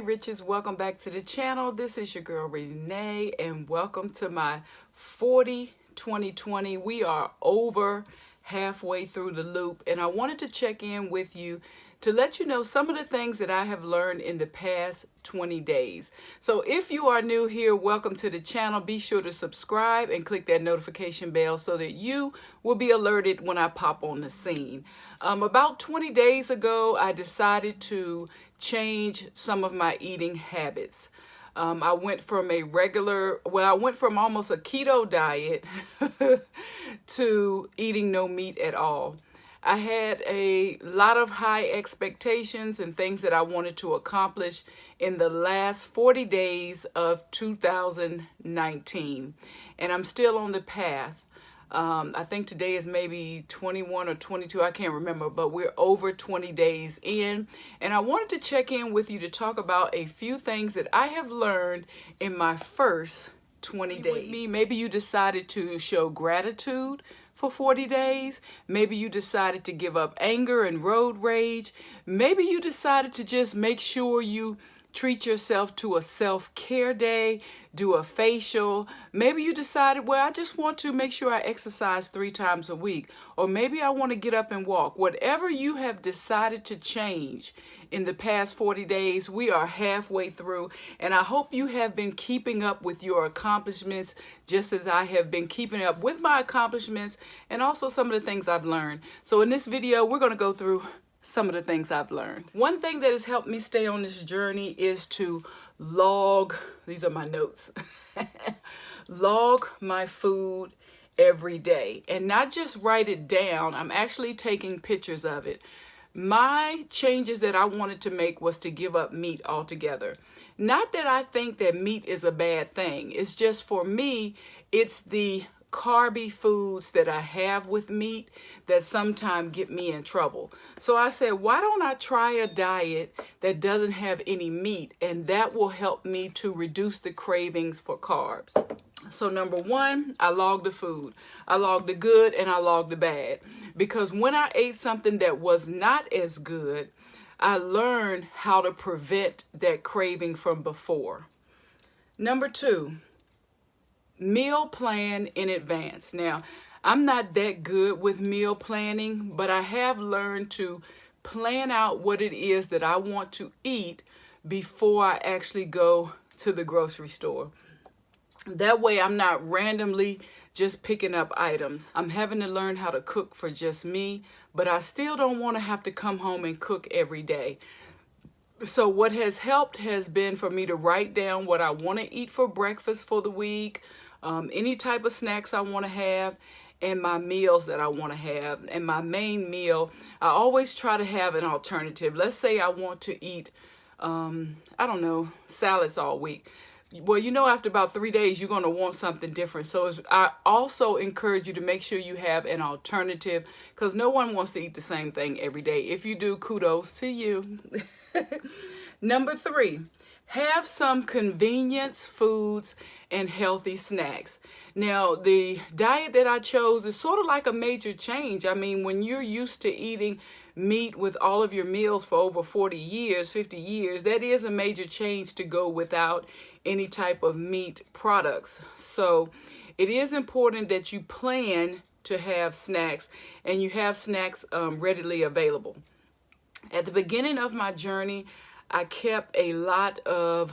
Riches, welcome back to the channel. This is your girl Raine, and welcome to my 40 2020. We are over halfway through the loop, and I wanted to check in with you to let you know some of the things that I have learned in the past 20 days. So if you are new here, welcome to the channel. Be sure to subscribe and click that notification bell so that you will be alerted when I pop on the scene. About 20 days ago, I decided to change some of my eating habits. I went from I went from almost a keto diet to eating no meat at all. I had a lot of high expectations and things that I wanted to accomplish in the last 40 days of 2019. And I'm still on the path. I think today is maybe 21 or 22, I can't remember, but we're over 20 days in. And I wanted to check in with you to talk about a few things that I have learned in my first 20 days. Maybe you decided to show gratitude for 40 days. Maybe you decided to give up anger and road rage. Maybe you decided to just make sure you treat yourself to a self-care day, do a facial. Maybe you decided, well, I just want to make sure I exercise 3 times a week. Or maybe I want to get up and walk. Whatever you have decided to change in the past 40 days, we are halfway through. And I hope you have been keeping up with your accomplishments just as I have been keeping up with my accomplishments and also some of the things I've learned. So in this video, we're going to go through some of the things I've learned. One thing that has helped me stay on this journey is to log, these are my notes, log my food every day and not just write it down. I'm actually taking pictures of it. My changes that I wanted to make was to give up meat altogether. Not that I think that meat is a bad thing. It's just for me, it's the carby foods that I have with meat that sometimes get me in trouble. So I said, why don't I try a diet that doesn't have any meat, and that will help me to reduce the cravings for carbs. So number one, I logged the food. I logged the good and I logged the bad. Because when I ate something that was not as good, I learned how to prevent that craving from before. Number two, meal plan in advance. Now, I'm not that good with meal planning, but I have learned to plan out what it is that I want to eat before I actually go to the grocery store. That way I'm not randomly just picking up items. I'm having to learn how to cook for just me, but I still don't want to have to come home and cook every day. So what has helped has been for me to write down what I want to eat for breakfast for the week, any type of snacks I want to have, and my meals that I want to have. And my main meal, I always try to have an alternative. Let's say I want to eat, I don't know, salads all week. Well, you know, after about 3 days, you're going to want something different. So I also encourage you to make sure you have an alternative, because no one wants to eat the same thing every day. If you do, kudos to you. Number 3, have some convenience foods and healthy snacks. Now, the diet that I chose is sort of like a major change. I mean, when you're used to eating meat with all of your meals for over 40 years, 50 years, that is a major change to go without any type of meat products. So it is important that you plan to have snacks and you have snacks readily available. At the beginning of my journey, I kept a lot of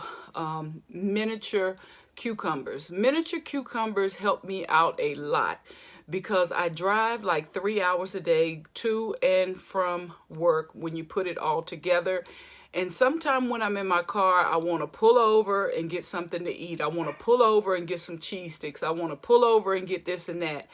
miniature cucumbers. Miniature cucumbers helped me out a lot because I drive like 3 hours a day to and from work when you put it all together. And sometime when I'm in my car, I want to pull over and get something to eat. I want to pull over and get some cheese sticks. I want to pull over and get this and that.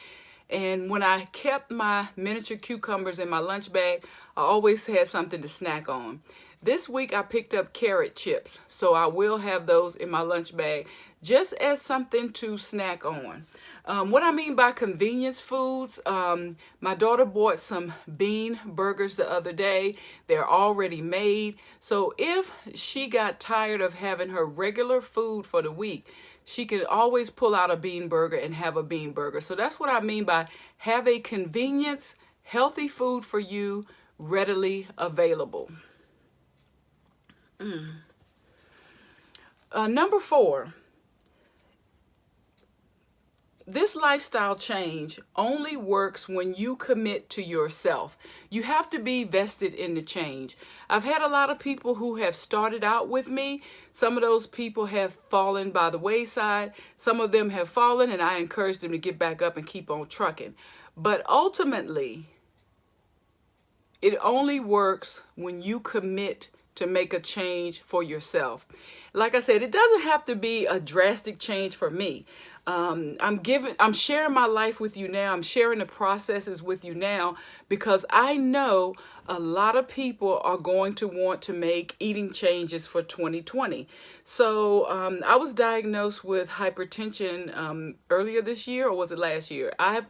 And when I kept my miniature cucumbers in my lunch bag, I always had something to snack on. This week I picked up carrot chips, so I will have those in my lunch bag just as something to snack on. What I mean by convenience foods, my daughter bought some bean burgers the other day. They're already made. So if she got tired of having her regular food for the week, she can always pull out a bean burger and have a bean burger. So that's what I mean by have a convenience, healthy food for you readily available. Number 4, this lifestyle change only works when you commit to yourself. You have to be vested in the change. I've had a lot of people who have started out with me. Some of those people have fallen by the wayside. Some of them have fallen, and I encourage them to get back up and keep on trucking. But ultimately, it only works when you commit to make a change for yourself. Like I said, it doesn't have to be a drastic change for me. I'm sharing my life with you now. I'm sharing the processes with you now because I know a lot of people are going to want to make eating changes for 2020. So I was diagnosed with hypertension earlier this year, or was it last year? I've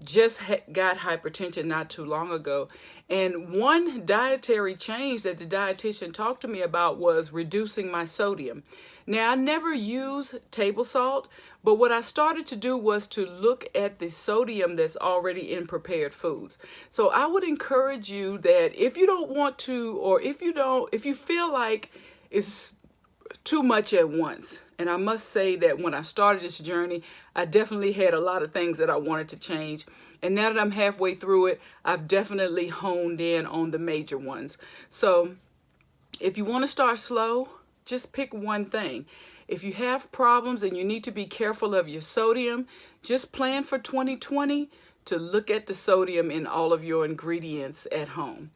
just got hypertension not too long ago. And one dietary change that the dietitian talked to me about was reducing my sodium. Now, I never use table salt, but what I started to do was to look at the sodium that's already in prepared foods. So I would encourage you that if you don't want to, or if you feel like it's too much at once. And I must say that when I started this journey, I definitely had a lot of things that I wanted to change. And now that I'm halfway through it, I've definitely honed in on the major ones. So if you want to start slow, just pick one thing. If you have problems and you need to be careful of your sodium, just plan for 2020 to look at the sodium in all of your ingredients at home.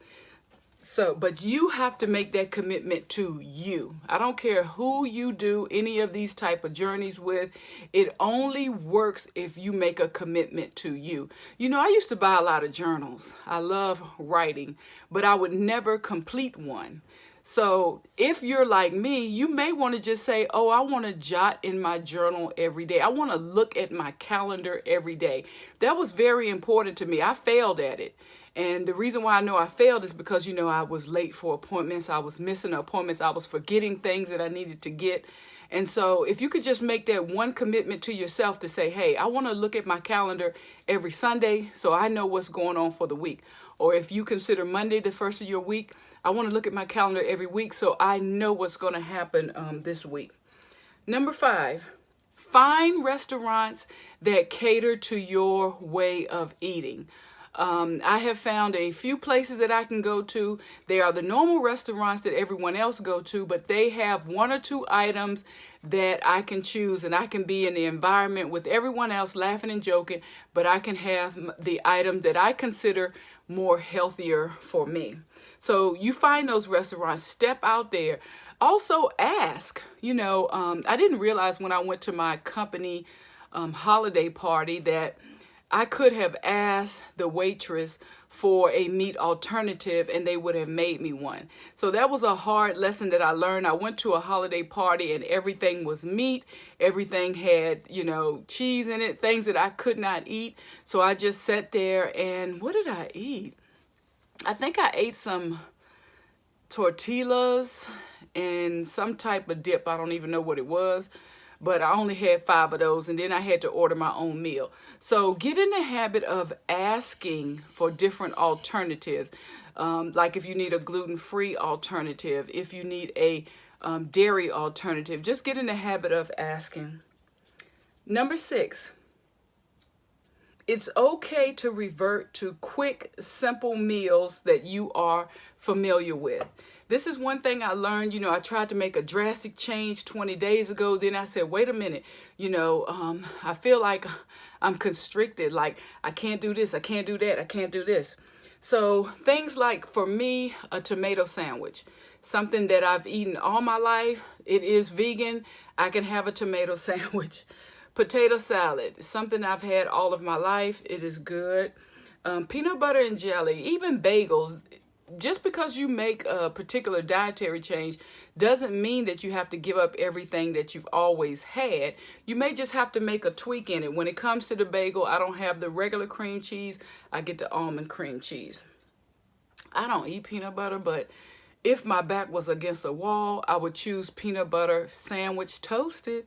So, but you have to make that commitment to you. I don't care who you do any of these type of journeys with. It only works if you make a commitment to you. You know, I used to buy a lot of journals. I love writing, but I would never complete one. So if you're like me, you may want to just say, oh, I want to jot in my journal every day. I want to look at my calendar every day. That was very important to me. I failed at it. And the reason why I know I failed is because, you know, I was late for appointments. I was missing appointments. I was forgetting things that I needed to get. And so if you could just make that one commitment to yourself to say, hey, I want to look at my calendar every Sunday so I know what's going on for the week. Or if you consider Monday the first of your week, I want to look at my calendar every week so I know what's going to happen this week. Number 5, find restaurants that cater to your way of eating. I have found a few places that I can go to. They are the normal restaurants that everyone else go to, but they have 1 or 2 items that I can choose, and I can be in the environment with everyone else laughing and joking, but I can have the item that I consider more healthier for me. So you find those restaurants, step out there. Also ask, you know, I didn't realize when I went to my company holiday party that I could have asked the waitress for a meat alternative and they would have made me one. So that was a hard lesson that I learned. I went to a holiday party and everything was meat. Everything had, you know, cheese in it, things that I could not eat. So I just sat there and what did I eat? I think I ate some tortillas and some type of dip. I don't even know what it was. But I only had 5 of those, and then I had to order my own meal. So get in the habit of asking for different alternatives. Like if you need a gluten-free alternative, if you need a dairy alternative, just get in the habit of asking. Number 6, it's okay to revert to quick, simple meals that you are familiar with. This is one thing I learned. You know, I tried to make a drastic change 20 days ago. Then I said, wait a minute, you know, I feel like I'm constricted. Like I can't do this. I can't do that. I can't do this. So things like, for me, a tomato sandwich, something that I've eaten all my life. It is vegan. I can have a tomato sandwich. Potato salad, something I've had all of my life. It is good. Peanut butter and jelly, even bagels. Just because you make a particular dietary change doesn't mean that you have to give up everything that you've always had. You may just have to make a tweak in it. When it comes to the bagel, I don't have the regular cream cheese. I get the almond cream cheese. I don't eat peanut butter, but if my back was against a wall, I would choose peanut butter sandwich toasted.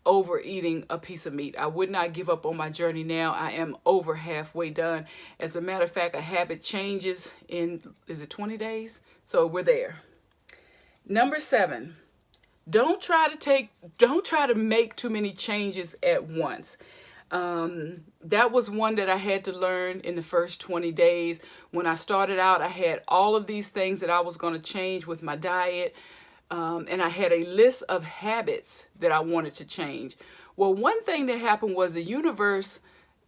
over eating a piece of meat. I would not give up on my journey now. I am over halfway done. As a matter of fact, a habit changes in, is it 20 days? So we're there. Number 7, don't try to make too many changes at once. That was one that I had to learn in the first 20 days. When I started out, I had all of these things that I was going to change with my diet. And I had a list of habits that I wanted to change. Well, one thing that happened was the universe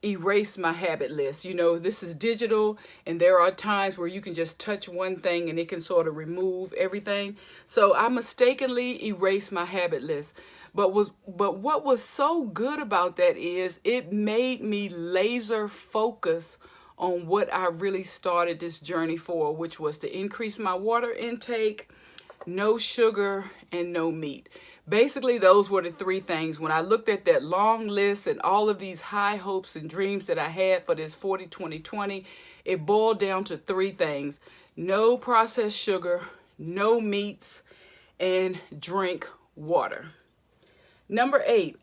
erased my habit list. You know, this is digital, and there are times where you can just touch one thing and it can sort of remove everything. So I mistakenly erased my habit list. But what was so good about that is it made me laser focus on what I really started this journey for, which was to increase my water intake, no sugar, and no meat. Basically, those were the 3 things. When I looked at that long list and all of these high hopes and dreams that I had for this 40-20-20, it boiled down to 3 things. No processed sugar, no meats, and drink water. Number 8,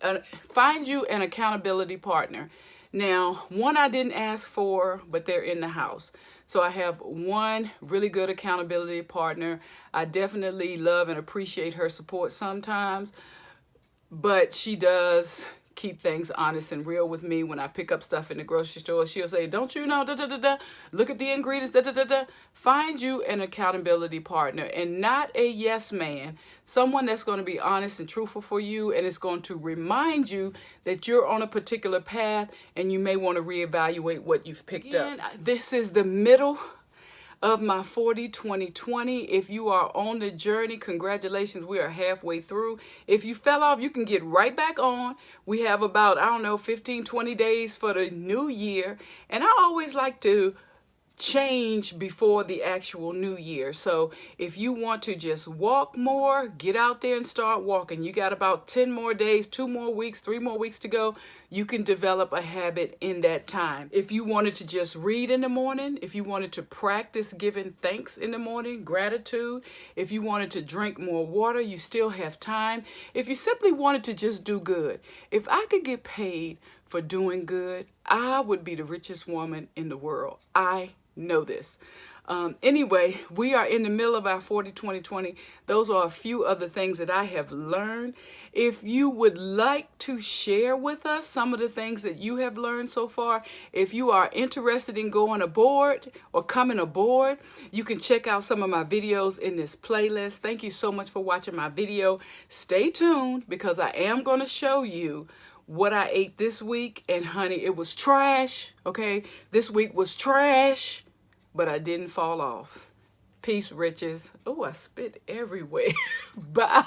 find you an accountability partner. Now, one I didn't ask for, but they're in the house. So I have one really good accountability partner. I definitely love and appreciate her support sometimes, but she does keep things honest and real with me. When I pick up stuff in the grocery store, she'll say, don't you know, look at the ingredients, Find you an accountability partner, and not a yes man. Someone that's going to be honest and truthful for you, and it's going to remind you that you're on a particular path and you may want to reevaluate what you've picked up. This is the middle of my 40-20-20. If you are on the journey, congratulations, we are halfway through. If you fell off, you can get right back on. We have about, 15-20 days for the new year, and I always like to change before the actual new year. So if you want to just walk more, get out there and start walking. You got about 10 more days, 2 more weeks, 3 more weeks to go. You can develop a habit in that time. If you wanted to just read in the morning, if you wanted to practice giving thanks in the morning, gratitude, if you wanted to drink more water, you still have time. If you simply wanted to just do good, if I could get paid for doing good, I would be the richest woman in the world. I know this. Anyway, we are in the middle of our 40-20-20. Those are a few of the things that I have learned. If you would like to share with us some of the things that you have learned so far, if you are interested in going aboard or coming aboard, you can check out some of my videos in this playlist. Thank you so much for watching my video. Stay tuned, because I am going to show you what I ate this week. And honey, it was trash. Okay, this week was trash, but I didn't fall off. Peace, riches. Oh, I spit everywhere. Bye.